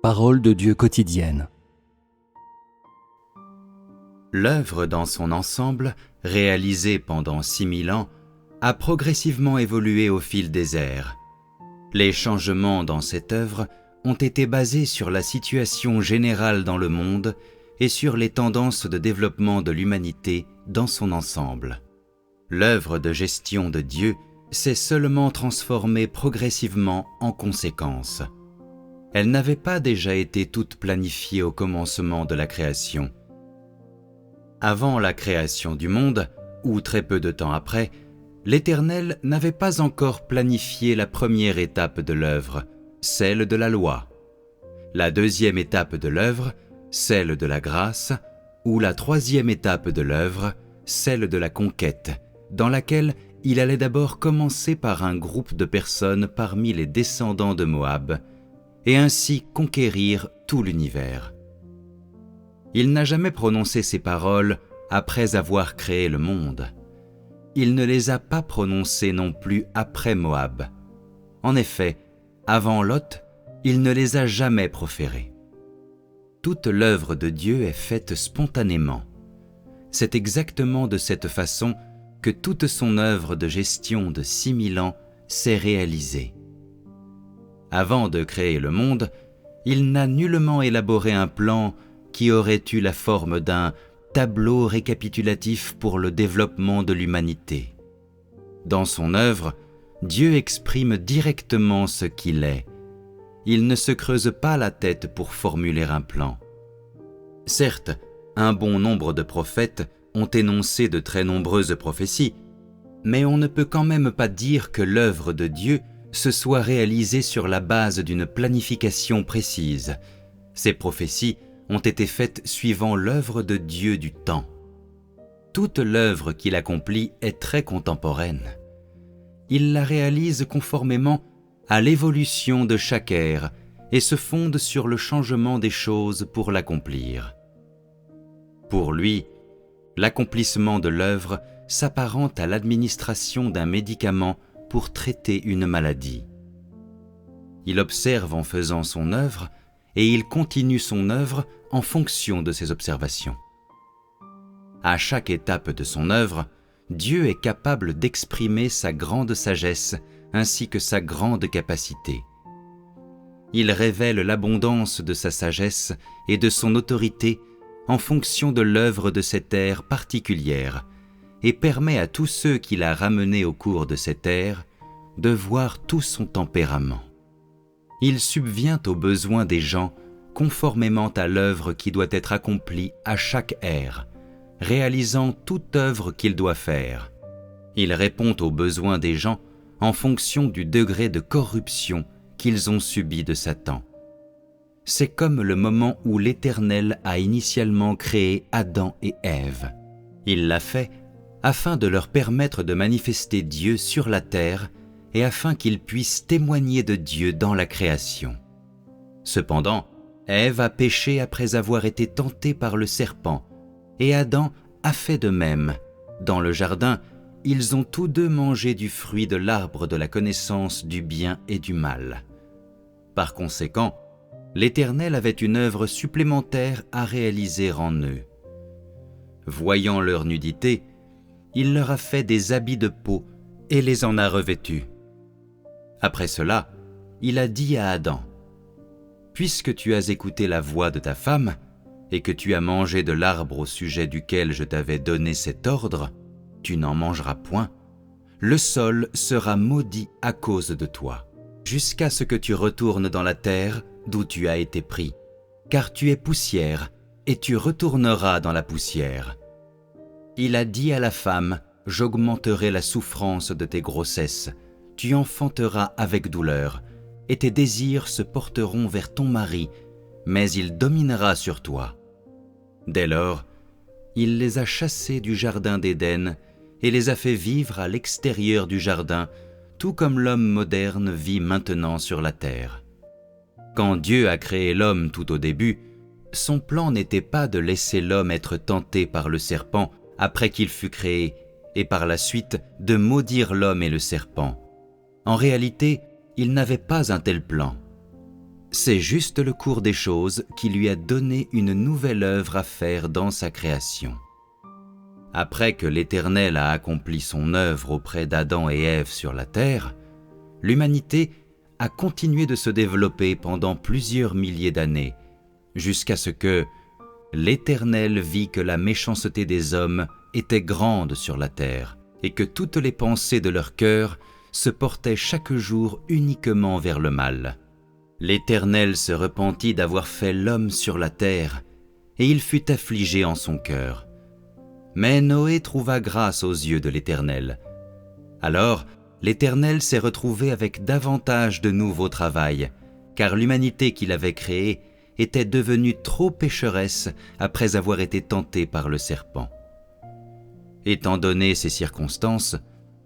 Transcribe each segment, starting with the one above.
Parole de Dieu quotidienne. L'œuvre dans son ensemble, réalisée pendant 6000 ans, a progressivement évolué au fil des ères. Les changements dans cette œuvre ont été basés sur la situation générale dans le monde et sur les tendances de développement de l'humanité dans son ensemble. L'œuvre de gestion de Dieu s'est seulement transformée progressivement en conséquence. Elle n'avait pas déjà été toute planifiée au commencement de la création. Avant la création du monde, ou très peu de temps après, l'Éternel n'avait pas encore planifié la première étape de l'œuvre, celle de la loi. La deuxième étape de l'œuvre, celle de la grâce, ou la troisième étape de l'œuvre, celle de la conquête, dans laquelle il allait d'abord commencer par un groupe de personnes parmi les descendants de Moab, et ainsi conquérir tout l'univers. Il n'a jamais prononcé ces paroles après avoir créé le monde. Il ne les a pas prononcées non plus après Moab. En effet, avant Lot, il ne les a jamais proférées. Toute l'œuvre de Dieu est faite spontanément. C'est exactement de cette façon que toute son œuvre de gestion de 6000 ans s'est réalisée. Avant de créer le monde, il n'a nullement élaboré un plan qui aurait eu la forme d'un tableau récapitulatif pour le développement de l'humanité. Dans son œuvre, Dieu exprime directement ce qu'il est. Il ne se creuse pas la tête pour formuler un plan. Certes, un bon nombre de prophètes ont énoncé de très nombreuses prophéties, mais on ne peut quand même pas dire que l'œuvre de Dieu se soit réalisée sur la base d'une planification précise. Ces prophéties ont été faites suivant l'œuvre de Dieu du temps. Toute l'œuvre qu'il accomplit est très contemporaine. Il la réalise conformément à l'évolution de chaque ère et se fonde sur le changement des choses pour l'accomplir. Pour lui, l'accomplissement de l'œuvre s'apparente à l'administration d'un médicament pour traiter une maladie. Il observe en faisant son œuvre et il continue son œuvre en fonction de ses observations. À chaque étape de son œuvre, Dieu est capable d'exprimer sa grande sagesse ainsi que sa grande capacité. Il révèle l'abondance de sa sagesse et de son autorité en fonction de l'œuvre de cette ère particulière et permet à tous ceux qu'il a ramenés au cours de cette ère de voir tout son tempérament. Il subvient aux besoins des gens conformément à l'œuvre qui doit être accomplie à chaque ère, réalisant toute œuvre qu'il doit faire. Il répond aux besoins des gens en fonction du degré de corruption qu'ils ont subi de Satan. C'est comme le moment où l'Éternel a initialement créé Adam et Ève. Il l'a fait afin de leur permettre de manifester Dieu sur la terre et afin qu'ils puissent témoigner de Dieu dans la création. Cependant, Ève a péché après avoir été tentée par le serpent, et Adam a fait de même. Dans le jardin, ils ont tous deux mangé du fruit de l'arbre de la connaissance du bien et du mal. Par conséquent, l'Éternel avait une œuvre supplémentaire à réaliser en eux. Voyant leur nudité, il leur a fait des habits de peau et les en a revêtus. Après cela, il a dit à Adam, « Puisque tu as écouté la voix de ta femme, et que tu as mangé de l'arbre au sujet duquel je t'avais donné cet ordre, tu n'en mangeras point, le sol sera maudit à cause de toi, jusqu'à ce que tu retournes dans la terre d'où tu as été pris, car tu es poussière, et tu retourneras dans la poussière. » Il a dit à la femme, « J'augmenterai la souffrance de tes grossesses, tu enfanteras avec douleur, et tes désirs se porteront vers ton mari, mais il dominera sur toi. » Dès lors, il les a chassés du jardin d'Éden et les a fait vivre à l'extérieur du jardin, tout comme l'homme moderne vit maintenant sur la terre. Quand Dieu a créé l'homme tout au début, son plan n'était pas de laisser l'homme être tenté par le serpent après qu'il fut créé, et par la suite de maudire l'homme et le serpent. En réalité, il n'avait pas un tel plan. C'est juste le cours des choses qui lui a donné une nouvelle œuvre à faire dans sa création. Après que l'Éternel a accompli son œuvre auprès d'Adam et Ève sur la terre, l'humanité a continué de se développer pendant plusieurs milliers d'années, jusqu'à ce que l'Éternel vit que la méchanceté des hommes était grande sur la terre et que toutes les pensées de leur cœur se portaient chaque jour uniquement vers le mal. L'Éternel se repentit d'avoir fait l'homme sur la terre et il fut affligé en son cœur. Mais Noé trouva grâce aux yeux de l'Éternel. Alors, l'Éternel s'est retrouvé avec davantage de nouveau travail, car l'humanité qu'il avait créée était devenue trop pécheresse après avoir été tentée par le serpent. Étant donné ces circonstances,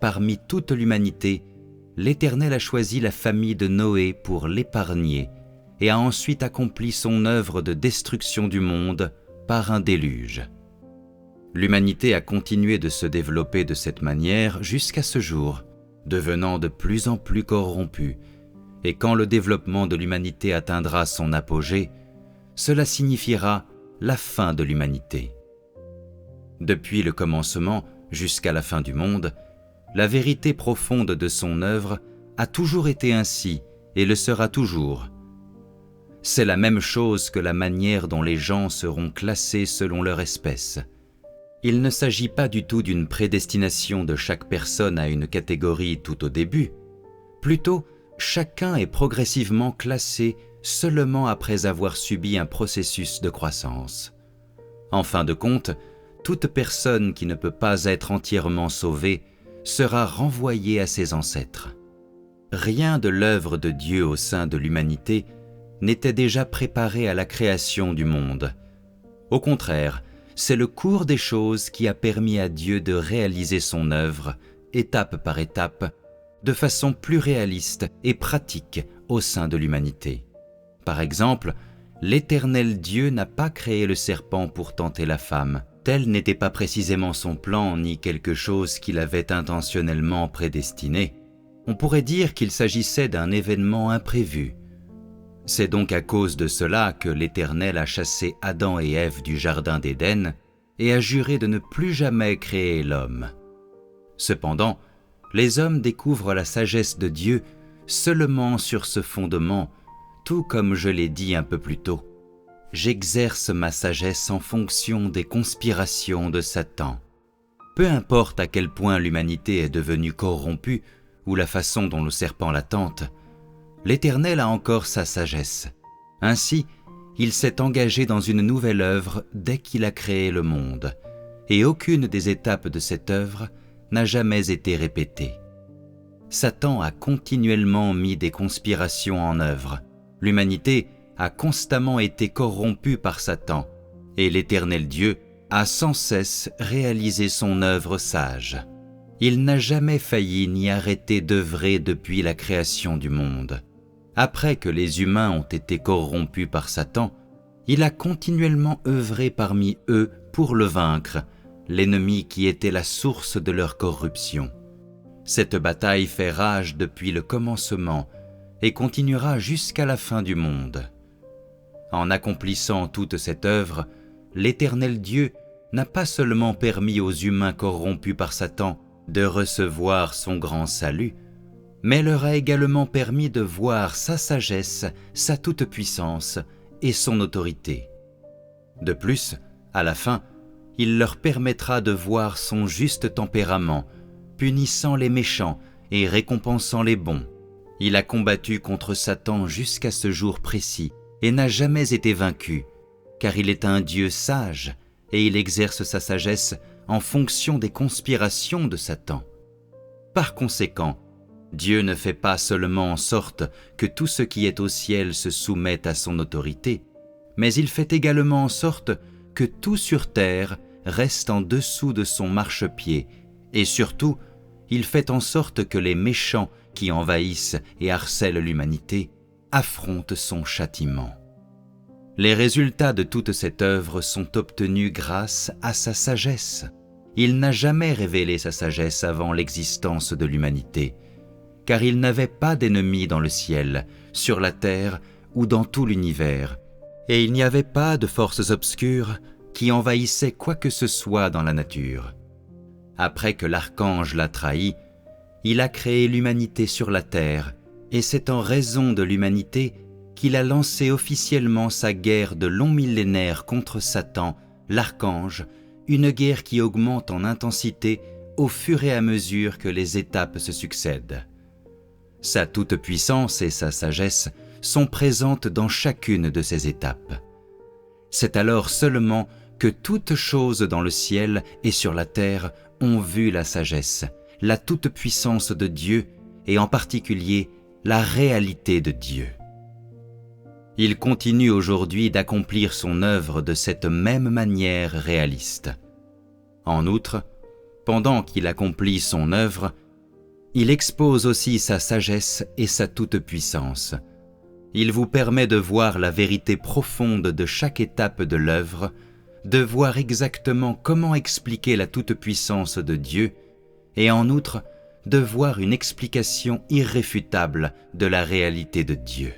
parmi toute l'humanité, l'Éternel a choisi la famille de Noé pour l'épargner et a ensuite accompli son œuvre de destruction du monde par un déluge. L'humanité a continué de se développer de cette manière jusqu'à ce jour, devenant de plus en plus corrompue, et quand le développement de l'humanité atteindra son apogée, cela signifiera la fin de l'humanité. Depuis le commencement jusqu'à la fin du monde, la vérité profonde de son œuvre a toujours été ainsi et le sera toujours. C'est la même chose que la manière dont les gens seront classés selon leur espèce. Il ne s'agit pas du tout d'une prédestination de chaque personne à une catégorie tout au début. Plutôt, chacun est progressivement classé seulement après avoir subi un processus de croissance. En fin de compte, toute personne qui ne peut pas être entièrement sauvée sera renvoyée à ses ancêtres. Rien de l'œuvre de Dieu au sein de l'humanité n'était déjà préparé à la création du monde. Au contraire, c'est le cours des choses qui a permis à Dieu de réaliser son œuvre, étape par étape, de façon plus réaliste et pratique au sein de l'humanité. Par exemple, l'Éternel Dieu n'a pas créé le serpent pour tenter la femme. Tel n'était pas précisément son plan ni quelque chose qu'il avait intentionnellement prédestiné. On pourrait dire qu'il s'agissait d'un événement imprévu. C'est donc à cause de cela que l'Éternel a chassé Adam et Ève du jardin d'Éden et a juré de ne plus jamais créer l'homme. Cependant, les hommes découvrent la sagesse de Dieu seulement sur ce fondement, tout comme je l'ai dit un peu plus tôt. J'exerce ma sagesse en fonction des conspirations de Satan. Peu importe à quel point l'humanité est devenue corrompue ou la façon dont le serpent la tente, l'Éternel a encore sa sagesse. Ainsi, il s'est engagé dans une nouvelle œuvre dès qu'il a créé le monde, et aucune des étapes de cette œuvre n'a jamais été répétée. Satan a continuellement mis des conspirations en œuvre. L'humanité a constamment été corrompue par Satan, et l'Éternel Dieu a sans cesse réalisé son œuvre sage. Il n'a jamais failli ni arrêté d'œuvrer depuis la création du monde. Après que les humains ont été corrompus par Satan, il a continuellement œuvré parmi eux pour le vaincre, l'ennemi qui était la source de leur corruption. Cette bataille fait rage depuis le commencement et continuera jusqu'à la fin du monde. En accomplissant toute cette œuvre, l'Éternel Dieu n'a pas seulement permis aux humains corrompus par Satan de recevoir son grand salut, mais leur a également permis de voir sa sagesse, sa toute-puissance et son autorité. De plus, à la fin, il leur permettra de voir son juste tempérament, punissant les méchants et récompensant les bons. Il a combattu contre Satan jusqu'à ce jour précis et n'a jamais été vaincu, car il est un Dieu sage et il exerce sa sagesse en fonction des conspirations de Satan. Par conséquent, Dieu ne fait pas seulement en sorte que tout ce qui est au ciel se soumette à son autorité, mais il fait également en sorte que tout sur terre reste en dessous de son marchepied, et surtout, il fait en sorte que les méchants qui envahissent et harcèlent l'humanité affrontent son châtiment. Les résultats de toute cette œuvre sont obtenus grâce à sa sagesse. Il n'a jamais révélé sa sagesse avant l'existence de l'humanité, car il n'avait pas d'ennemis dans le ciel, sur la terre ou dans tout l'univers, et il n'y avait pas de forces obscures qui envahissaient quoi que ce soit dans la nature. Après que l'archange l'a trahi, il a créé l'humanité sur la terre, et c'est en raison de l'humanité qu'il a lancé officiellement sa guerre de longs millénaires contre Satan, l'archange, une guerre qui augmente en intensité au fur et à mesure que les étapes se succèdent. Sa toute-puissance et sa sagesse sont présentes dans chacune de ces étapes. C'est alors seulement que toutes choses dans le ciel et sur la terre ont vu la sagesse, la toute-puissance de Dieu et en particulier la réalité de Dieu. Il continue aujourd'hui d'accomplir son œuvre de cette même manière réaliste. En outre, pendant qu'il accomplit son œuvre, il expose aussi sa sagesse et sa toute-puissance. Il vous permet de voir la vérité profonde de chaque étape de l'œuvre, de voir exactement comment expliquer la toute-puissance de Dieu, et en outre, de voir une explication irréfutable de la réalité de Dieu.